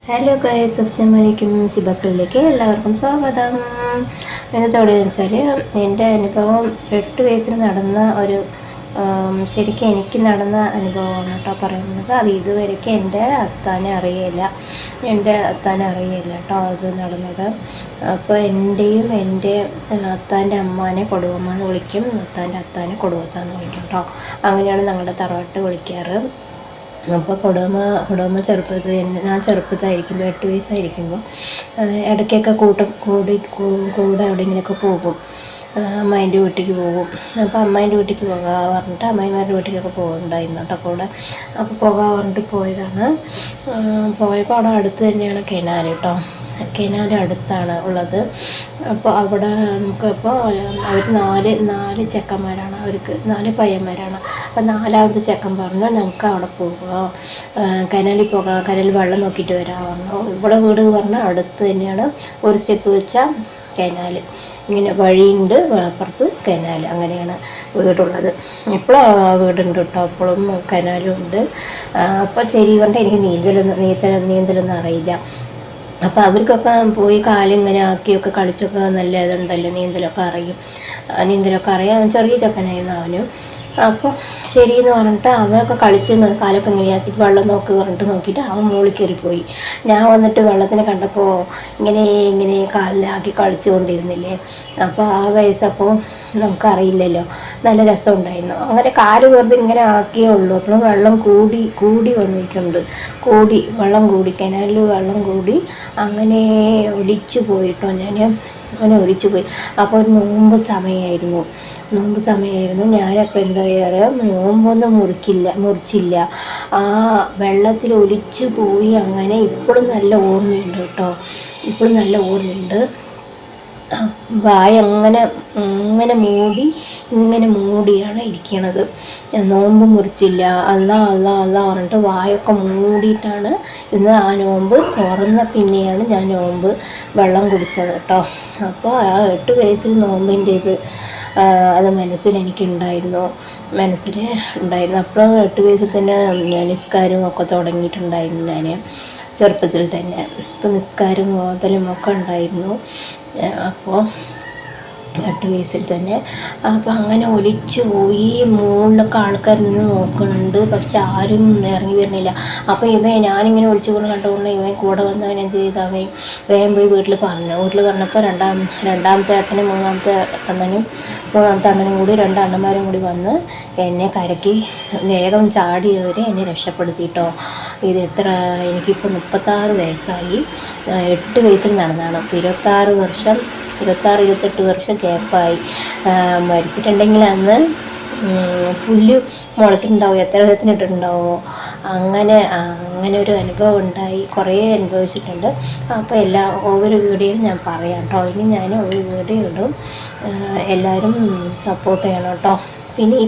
Hello guys, അസ്സലാമു അലൈക്കും. ഷിബസുള്ളിലേക്ക് എല്ലാവർക്കും സ്വാഗതം. ഇന്നത്തെ എവിടെയെന്ന് വെച്ചാൽ എൻ്റെ അനുഭവം 8 വയസ്സിൽ നടന്ന ഒരു ശരിക്കും എനിക്ക് നടന്ന അനുഭവമാണ് കേട്ടോ പറയുന്നത്. അത് ഇതുവരെയ്ക്ക് എൻ്റെ അത്താനെ അറിയില്ല കേട്ടോ അത് നടന്നത്. അപ്പോൾ എൻ്റെയും എൻ്റെ അത്താൻ്റെ അമ്മാനെ കൊടുവമ്മ എന്ന് വിളിക്കും, അത്താനെ കൊടുവത്താന്ന് വിളിക്കും കേട്ടോ. അങ്ങനെയാണ് ഞങ്ങളുടെ തറവാട്ട് വിളിക്കാറ്. അപ്പോൾ കുടുംബ ഞാൻ ചെറുപ്പത്തായിരിക്കുമ്പോൾ 8 വയസ്സായിരിക്കുമ്പോൾ ഇടയ്ക്കൊക്കെ കൂടെ എവിടെയെങ്കിലുമൊക്കെ പോകും. അമ്മായിൻ്റെ വീട്ടിലേക്ക് പോകും. അപ്പോൾ അമ്മായിൻ്റെ വീട്ടിലേക്ക് പോകാൻ പറഞ്ഞിട്ട് അമ്മായിമാരുടെ വീട്ടിലേക്കൊക്കെ പോകുന്നുണ്ടായിരുന്നു കേട്ടോ കൂടെ. അപ്പോൾ പോകാൻ പറഞ്ഞിട്ട് പോയതാണ്. പോയപ്പോൾ അവിടെ അടുത്ത് തന്നെയാണ് കനാൽ കേട്ടോ. കനാൽ അടുത്താണ് ഉള്ളത്. അപ്പോൾ അവിടെ നമുക്കപ്പോൾ അവർ നാല് ചെക്കന്മാരാണ്, അവർക്ക് 4 പയ്യന്മാരാണ്. അപ്പോൾ 4ാമത്തെ ചെക്കൻ പറഞ്ഞു നമുക്ക് അവിടെ പോകാം, കനാലിൽ പോകാം, കനാലിൽ വെള്ളം നോക്കിയിട്ട് വരാൻ പറഞ്ഞു. ഇവിടെ വീട് പറഞ്ഞാൽ അടുത്ത് തന്നെയാണ്, ഒരു സ്റ്റെപ്പ് വെച്ചാൽ കനാൽ, ഇങ്ങനെ വഴിയുണ്ട്, അപ്പുറത്ത് കനാൽ, അങ്ങനെയാണ് വീടുള്ളത്. ഇപ്പോഴും വീടുണ്ട് കേട്ടോ, അപ്പോഴും കനാലും ഉണ്ട്. അപ്പോൾ ശരി പറഞ്ഞാൽ എനിക്ക് നീന്തലൊന്നും അറിയില്ല. അപ്പോൾ അവർക്കൊക്കെ പോയി കാലിങ്ങനെ ആക്കിയൊക്കെ കളിച്ചൊക്കെ നല്ല ഇതുണ്ടല്ലോ, നീന്തലൊക്കെ അറിയാം. ചെറിയ ചെക്കനായിരുന്നു അവനും. അപ്പോൾ ശരിയെന്ന് പറഞ്ഞിട്ട് അവനൊക്കെ കളിച്ച് കാലൊക്കെ ഇങ്ങനെയാക്കിയിട്ട് വെള്ളം നോക്കിയിട്ട് അവൻ മുകളിൽ കയറിപ്പോയി. ഞാൻ വന്നിട്ട് വെള്ളത്തിനെ കണ്ടപ്പോൾ ഇങ്ങനെ കാലിലാക്കി കളിച്ചു കൊണ്ടിരുന്നില്ലേ. അപ്പോൾ ആ വയസ്സപ്പോൾ നമുക്കറിയില്ലല്ലോ, നല്ല രസമുണ്ടായിരുന്നു. അങ്ങനെ കാല് വെറുതെ ഇങ്ങനെ ആക്കിയേ ഉള്ളൂ. അപ്പോൾ വെള്ളം കൂടി വന്നിട്ടുണ്ട്, വെള്ളം കൂടി, കനാലിൽ വെള്ളം കൂടി അങ്ങനെ ഒലിച്ചു പോയിട്ടോ. അങ്ങനെ ഒലിച്ചു പോയി. അപ്പോൾ ഒരു നോമ്പ് സമയമായിരുന്നു. ഞാനപ്പോൾ എന്താ ചെയ്യാറ്, നോമ്പൊന്നും മുറിച്ചില്ല. ആ വെള്ളത്തിൽ ഒലിച്ചു പോയി. അങ്ങനെ ഇപ്പോഴും നല്ല ഓർമ്മയുണ്ട് കേട്ടോ, വായ അങ്ങനെ മൂടിയാണ് ഇരിക്കണത്. നോമ്പ് മുറിച്ചില്ല, അല്ലാ പറഞ്ഞിട്ട് വായൊക്കെ മൂടിയിട്ടാണ് ഇന്ന്. ആ നോമ്പ് തുറന്ന പിന്നെയാണ് ഞാൻ നോമ്പ് വെള്ളം കുടിച്ചത് കേട്ടോ. അപ്പോൾ ആ 8 വയസ്സിൽ നോമ്പിൻ്റെ അത് മനസ്സിലുണ്ടായിരുന്നു. അപ്പോഴും 8 വയസ്സിൽ തന്നെ നിസ്കാരവും ഒക്കെ തുടങ്ങിയിട്ടുണ്ടായിരുന്നു ഞാൻ ചെറുപ്പത്തിൽ തന്നെ. ഇപ്പോൾ നിസ്കാരം ഓതലും ഒക്കെ ഉണ്ടായിരുന്നു. അപ്പോൾ 8 വയസ്സിൽ തന്നെ. അപ്പോൾ അങ്ങനെ ഒലിച്ചു പോയി. മുകളിലൊക്കെ ആൾക്കാർ നിന്ന് നോക്കുന്നുണ്ട്, പക്ഷെ ആരും ഇറങ്ങി വരുന്നില്ല. അപ്പോൾ ഞാനിങ്ങനെ ഒലിച്ചു കൊണ്ട് കണ്ടുകൊണ്ട് ഇവൻ കൂടെ വന്നവൻ എന്ത് ചെയ്തു, അവൻ വേഗം പോയി വീട്ടിൽ പറഞ്ഞപ്പോൾ രണ്ടാമത്തെ ഏട്ടനും മൂന്നാമത്തെ അണ്ണനും കൂടി 2 അണ്ണന്മാരും കൂടി വന്ന് എന്നെ കരക്കി വേഗം ചാടിയവർ എന്നെ രക്ഷപ്പെടുത്തിയിട്ടോ. എനിക്കിപ്പോൾ 36 വയസ്സായി. 8 വയസ്സിൽ നടന്നതാണ്. അപ്പോൾ 26-28 വർഷം ഗ്യാപ്പായി. മരിച്ചിട്ടുണ്ടെങ്കിൽ അന്ന് പുല്ല് മുളച്ചിട്ടുണ്ടാവും, എത്ര വിധത്തിനിട്ടുണ്ടാവുമോ. അങ്ങനെ ഒരു അനുഭവം ഉണ്ടായി, കുറേ അനുഭവിച്ചിട്ടുണ്ട്. അപ്പോൾ ഓരോ വീഡിയോയും ഞാൻ പറയാം കേട്ടോ. ഇനി ഞാൻ ഒരു വീഡിയോ ഇടും, എല്ലാവരും സപ്പോർട്ട് ചെയ്യണം കേട്ടോ. പിന്നെ ഈ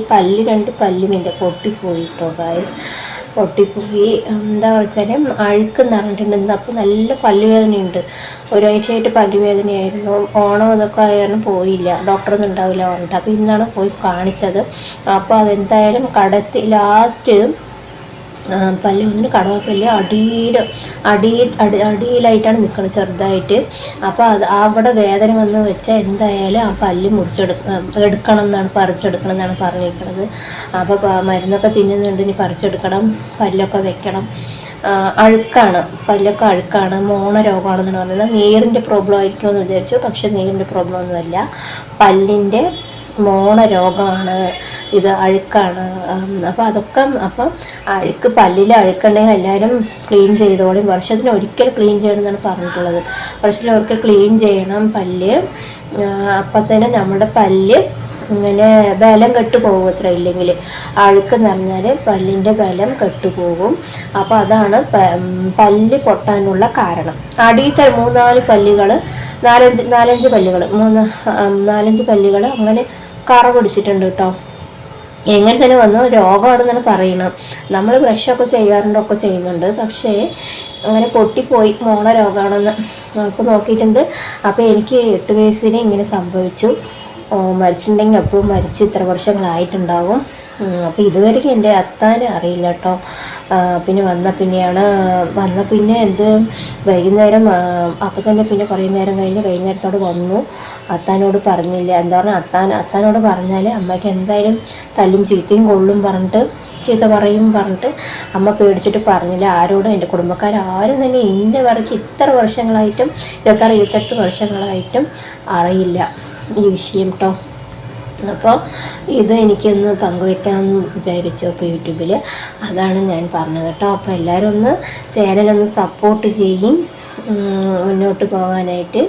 2 പല്ലുമിൻ്റെ പൊട്ടിപ്പോയി കേട്ടോ ഗായ്സ്, എന്താ വെച്ചാൽ അഴുക്ക് നിറഞ്ഞിട്ടുണ്ട്. അപ്പോൾ നല്ല പല്ലുവേദനയുണ്ട്. ഒരാഴ്ചയായിട്ട് പല്ലുവേദനയായിരുന്നു. ഓണം അതൊക്കെ ആയാലും പോയില്ല, ഡോക്ടറൊന്നും ഉണ്ടാവില്ല പറഞ്ഞിട്ട്. അപ്പോൾ ഇന്നാണ് പോയി കാണിച്ചത്. അപ്പോൾ അതെന്തായാലും ലാസ്റ്റ് പല്ല് വന്നിട്ട് കടവപ്പല്ല് അടിയിലായിട്ടാണ് നിൽക്കുന്നത്, ചെറുതായിട്ട്. അപ്പോൾ അവിടെ വേദന വന്ന് വെച്ചാൽ എന്തായാലും ആ പല്ല് പറിച്ചെടുക്കണം എന്നാണ് പറഞ്ഞിരിക്കുന്നത്. അപ്പോൾ മരുന്നൊക്കെ തിന്നുന്നുണ്ട്, ഇനി പറിച്ചെടുക്കണം, പല്ലൊക്കെ വെക്കണം. പല്ലൊക്കെ അഴുക്കാണ്, മോണ രോഗമാണെന്നാണ് പറയുന്നത്. നീരിൻ്റെ പ്രോബ്ലം ആയിരിക്കുമെന്ന് വിചാരിച്ചു, പക്ഷേ നീരിൻ്റെ പ്രോബ്ലം ഒന്നുമല്ല, പല്ലിൻ്റെ മോണ രോഗമാണ് ഇത്, അഴുക്കാണ്. അപ്പോൾ പല്ലിൽ അഴുക്കുണ്ടെങ്കിൽ എല്ലാവരും ക്ലീൻ ചെയ്തോളും. വർഷത്തിന് ഒരിക്കൽ ക്ലീൻ ചെയ്യണമെന്നാണ് പറഞ്ഞിട്ടുള്ളത്. വർഷത്തിലൊരിക്കൽ ക്ലീൻ ചെയ്യണം പല്ല്. അപ്പം തന്നെ നമ്മുടെ പല്ല് ഇങ്ങനെ ബലം കെട്ടുപോകും. അത്ര ഇല്ലെങ്കിൽ അഴുക്ക് നിറഞ്ഞാൽ പല്ലിൻ്റെ ബലം കെട്ടുപോകും. അപ്പോൾ അതാണ് പല്ല് പൊട്ടാനുള്ള കാരണം. അടിയത്തെ 3-4 പല്ലുകൾ, 4-5 പല്ലുകൾ, 4-5 പല്ലുകൾ അങ്ങനെ കറ പിടിച്ചിട്ടുണ്ട് കേട്ടോ. എങ്ങനെ തന്നെ വന്നു, രോഗമാണെന്നാണ് പറയണം. നമ്മൾ ബ്രഷൊക്കെ ചെയ്യുന്നുണ്ട്, പക്ഷേ അങ്ങനെ പൊട്ടിപ്പോയി, മോണ രോഗമാണെന്ന് അപ്പോൾ നോക്കിയിട്ടുണ്ട്. അപ്പോൾ എനിക്ക് 8 വയസ്സിന് ഇങ്ങനെ സംഭവിച്ചു. മരിച്ചിട്ടുണ്ടെങ്കിൽ എപ്പോഴും ഇത്ര വർഷങ്ങളായിട്ടുണ്ടാവും. അപ്പോൾ ഇതുവരെയ്ക്കും എൻ്റെ അത്താനെ അറിയില്ല കേട്ടോ. പിന്നെ വന്ന പിന്നെ എന്ത് വൈകുന്നേരം അപ്പം തന്നെ പിന്നെ കുറേ നേരം കഴിഞ്ഞ് വൈകുന്നേരത്തോട് വന്നു. അത്താനോട് പറഞ്ഞില്ല. എന്താ പറഞ്ഞാൽ അത്താനോട് പറഞ്ഞാൽ അമ്മയ്ക്ക് എന്തായാലും തല്ലും ചീത്തയും കൊള്ളും ചീത്ത പറയും പറഞ്ഞിട്ട് അമ്മ പേടിച്ചിട്ട് പറഞ്ഞില്ല ആരോടും. എൻ്റെ കുടുംബക്കാരും തന്നെ ഇന്ന വരയ്ക്ക് ഇത്ര വർഷങ്ങളായിട്ടും 26-28 വർഷങ്ങളായിട്ടും അറിയില്ല ഈ വിഷയം കേട്ടോ. അപ്പോൾ ഇത് എനിക്കൊന്ന് പങ്കുവെക്കാമെന്ന് വിചാരിച്ചു അപ്പോൾ യൂട്യൂബിൽ. അതാണ് ഞാൻ പറഞ്ഞത് കേട്ടോ. അപ്പോൾ എല്ലാവരും ഒന്ന് ചാനലൊന്ന് സപ്പോർട്ട് ചെയ്യും, മുന്നോട്ട് പോകാനായിട്ട്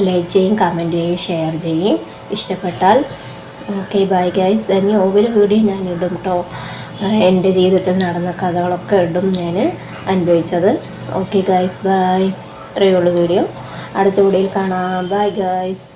ലൈക്ക് ചെയ്യും, കമൻറ്റ് ചെയ്യും, ഷെയർ ചെയ്യും. ഇഷ്ടപ്പെട്ടാൽ ഓക്കെ ബൈ ഗൈസ്. ഇനി ഒരു വീഡിയോ ഞാൻ ഇടും കേട്ടോ. എൻ്റെ ജീവിതത്തിൽ നടന്ന കഥകളൊക്കെ ഇടും ഞാൻ അനുഭവിച്ചത്. Okay guys bye. ഇത്രയേ ഉള്ളൂ വീഡിയോ. അടുത്ത വീഡിയോയിൽ കാണാം. Bye guys.